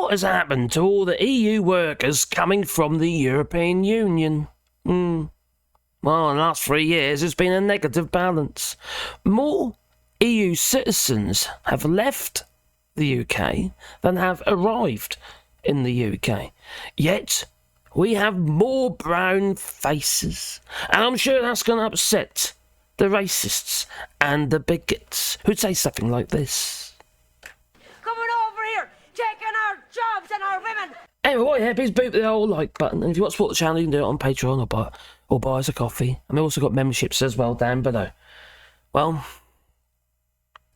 what has happened to all the EU workers coming from the European Union? Well, in the last 3 years, there's been a negative balance. More EU citizens have left the UK than have arrived in the UK. Yet, we have more brown faces. And I'm sure that's going to upset the racists and the bigots who'd say something like this. Coming over here, taking our jobs and our women. Anyway, what you have is boot the old like button. And if you want to support the channel, you can do it on Patreon or buy us a coffee. And we've also got memberships as well down below. Well,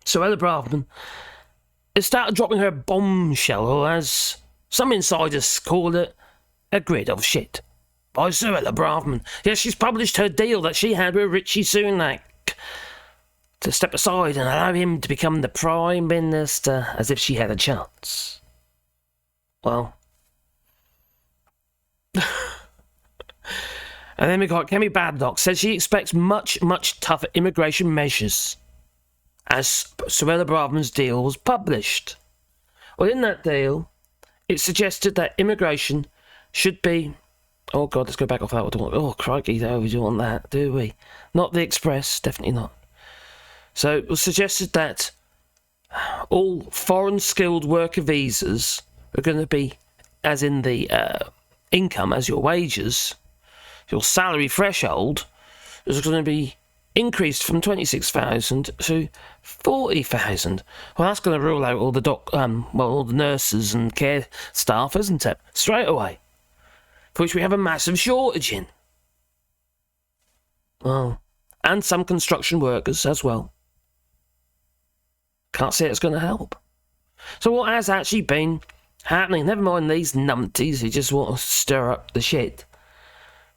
Suella Braverman has started dropping her bombshell, or as some insiders call it, a grid of shit. By Suella Braverman. Yes, she's published her deal that she had with Richie Sunak to step aside and allow him to become the Prime Minister, as if she had a chance. Well. And then we got Kemi Baddock says she expects much, much tougher immigration measures as Suella Braverman's deal was published. Well, in that deal, it suggested that immigration should be... Oh, God, let's go back off that. Oh, crikey, no, we don't want that, do we? Not the Express, definitely not. So it was suggested that all foreign skilled worker visas are going to be, as in the income, as your wages, your salary threshold is going to be increased from 26,000 to 40,000. Well, that's going to rule out all the all the nurses and care staff, isn't it? Straight away. For which we have a massive shortage in. Well, and some construction workers as well. Can't say it's going to help. So what has actually been happening? Never mind these numpties who just want to stir up the shit.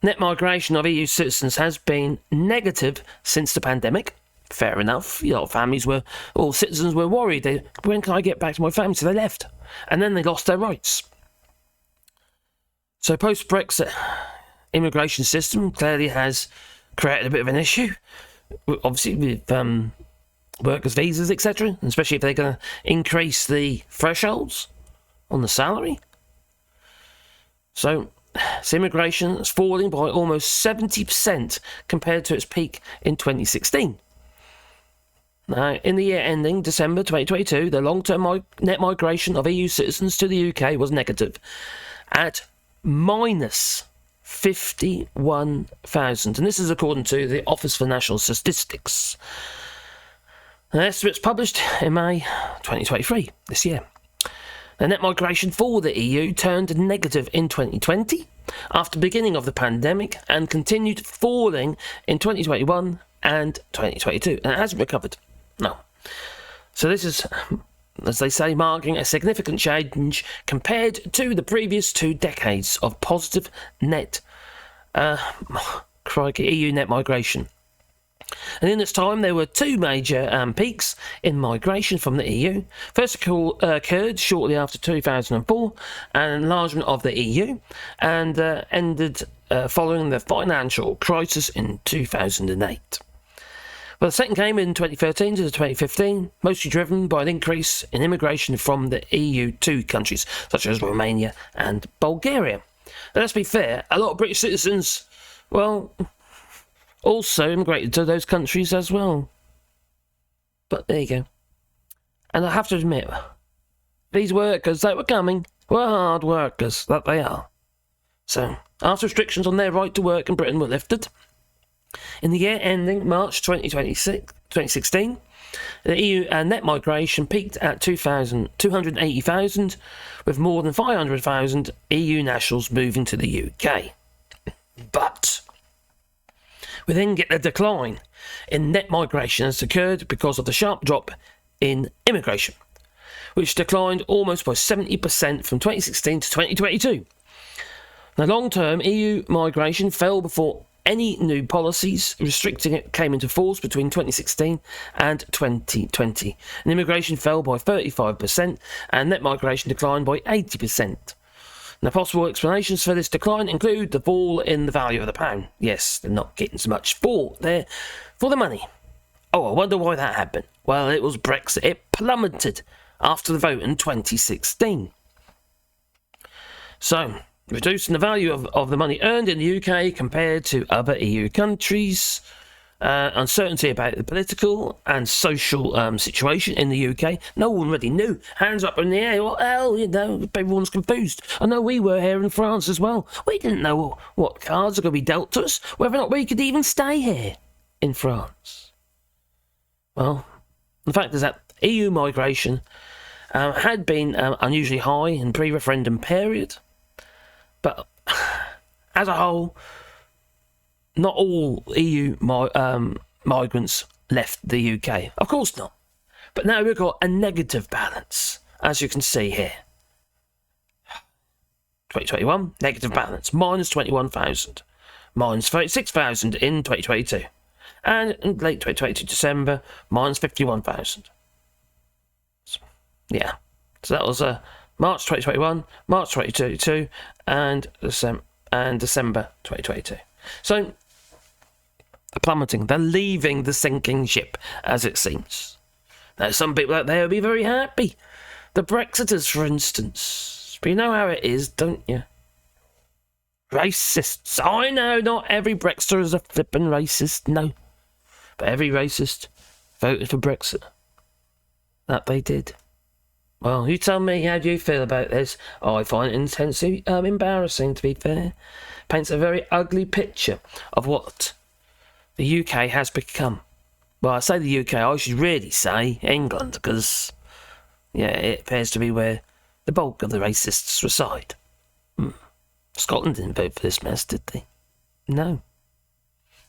Net migration of EU citizens has been negative since the pandemic. Fair enough. A lot of families all citizens were worried. When can I get back to my family? So they left. And then they lost their rights. So post-Brexit immigration system clearly has created a bit of an issue. Obviously with workers' visas, etc. Especially if they're going to increase the thresholds on the salary. So immigration is falling by almost 70% compared to its peak in 2016. Now, in the year ending December 2022, the long-term net migration of EU citizens to the UK was negative at minus 51,000. And this is according to the Office for National Statistics. An estimate's published in May 2023, this year. The net migration for the EU turned negative in 2020 after the beginning of the pandemic and continued falling in 2021 and 2022. And it hasn't recovered. No. So this is, as they say, marking a significant change compared to the previous 2 decades of positive net, EU net migration. And in this time, there were 2 major peaks in migration from the EU. First occurred shortly after 2004, an enlargement of the EU, and ended following the financial crisis in 2008. Well, the second came in 2013 to 2015, mostly driven by an increase in immigration from the EU to countries such as Romania and Bulgaria. Now, let's be fair, a lot of British citizens, well, also immigrated to those countries as well. But there you go. And I have to admit, these workers that were coming were hard workers, that they are. So, after restrictions on their right to work in Britain were lifted, in the year ending March 2016, the EU net migration peaked at 280,000, with more than 500,000 EU nationals moving to the UK. But we then get a decline in net migration has occurred because of the sharp drop in immigration, which declined almost by 70% from 2016 to 2022. Now, long-term EU migration fell before any new policies restricting it came into force between 2016 and 2020. And immigration fell by 35% and net migration declined by 80%. Now, possible explanations for this decline include the fall in the value of the pound. Yes, they're not getting so much for the money. Oh, I wonder why that happened. Well, it was Brexit. It plummeted after the vote in 2016. So, reducing the value of the money earned in the UK compared to other EU countries. Uncertainty about the political and social situation in the UK. No one really knew. Hands up in the air. What the hell? Everyone's confused. I know we were here in France as well. We didn't know what cards are going to be dealt to us, whether or not we could even stay here in France. Well, the fact is that EU migration had been unusually high in pre-referendum period, but as a whole, not all EU migrants left the UK. Of course not. But now we've got a negative balance, as you can see here. 2021, negative balance, minus 21,000. Minus 36,000 in 2022. And in late 2022, December, minus 51,000. Yeah. So that was March 2021, March 2022, and December 2022. So, plummeting. They're leaving the sinking ship, as it seems. Now, some people out there will be very happy. The Brexiters, for instance. But you know how it is, don't you? Racists. I know not every Brexiter is a flippin' racist, no. But every racist voted for Brexit. That they did. Well, you tell me, how do you feel about this? I find it intensely embarrassing, to be fair. Paints a very ugly picture of what the UK has become. Well, I say the UK, I should really say England, because, yeah, it appears to be where the bulk of the racists reside. Scotland didn't vote for this mess, did they? No.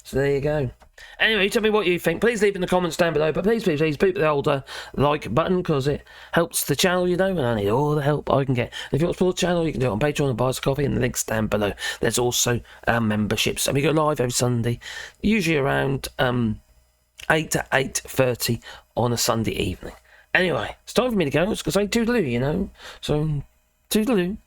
So there you go. Anyway, tell me what you think. Please leave in the comments down below, but please beat the old like button, because it helps the channel, you know, and I need all the help I can get. And if you want to support the channel, you can do it on Patreon and buy us a coffee, and the link's down below. There's also memberships, and we go live every Sunday, usually around 8 to 8:30 on a Sunday evening. Anyway, it's time for me to go. It's because I toodaloo, you know. So, toodaloo.